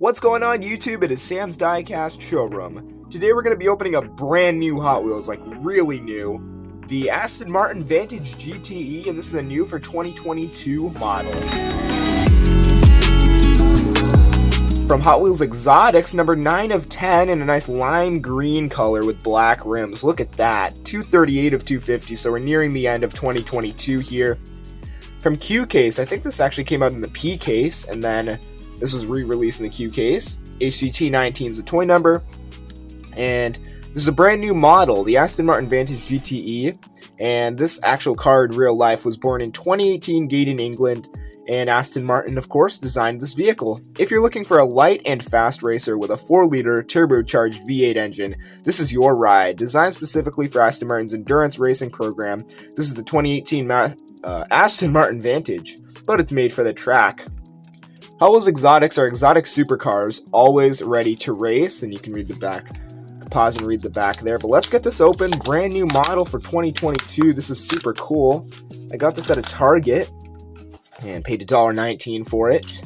What's going on YouTube? It is Sam's Diecast Showroom. Today we're going to be opening a brand new Hot Wheels, like really new, the Aston Martin Vantage GTE, and this is a new for 2022 model. From Hot Wheels Exotics, number 9 of 10 in a nice lime green color with black rims. Look at that, 238 of 250, so we're nearing the end of 2022 here. From Q Case, I think this actually came out in the P case, and then this was re-released in the Q case. HCT 19 is the toy number. And this is a brand new model, the Aston Martin Vantage GTE. And this actual car in real life was born in 2018, Gaydon, England. And Aston Martin, of course, designed this vehicle. If you're looking for a light and fast racer with a 4-liter turbocharged V8 engine, this is your ride. Designed specifically for Aston Martin's endurance racing program, this is the 2018 Aston Martin Vantage, but it's made for the track. Hot Wheels Exotics are exotic supercars, always ready to race, and you can read the back. Pause and read the back there, but let's get this open. Brand new model for 2022. This is super cool. I got this at a Target and paid $1.19 for it,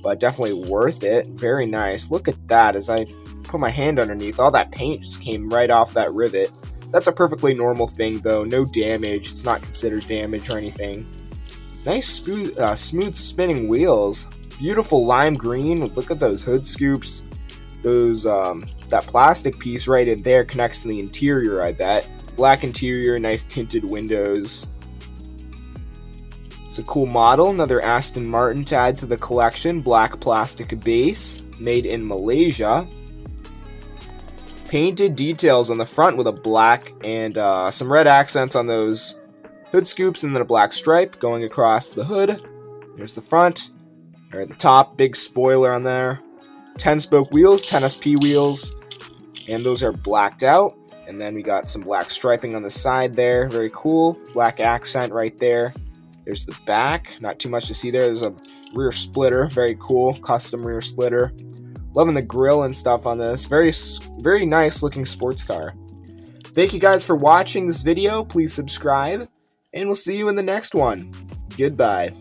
but definitely worth it. Very nice. Look at that. As I put my hand underneath, all that paint just came right off that rivet. That's a perfectly normal thing, though. No damage. It's not considered damage or anything. Nice smooth spinning wheels. Beautiful lime green. Look at those hood scoops. Those that plastic piece right in there connects to the interior, I bet. Black interior, nice tinted windows. It's a cool model. Another Aston Martin to add to the collection. Black plastic base, made in Malaysia. Painted details on the front with a black and some red accents on those hood scoops, and then a black stripe going across the hood. There's the front. Or at the top, big spoiler on there. 10-spoke wheels, 10 SP wheels, and those are blacked out. And then we got some black striping on the side there. Very cool. Black accent right there. There's the back. Not too much to see there. There's a rear splitter. Very cool. Custom rear splitter. Loving the grille and stuff on this. Very nice looking sports car. Thank you guys for watching this video. Please subscribe, and we'll see you in the next one. Goodbye.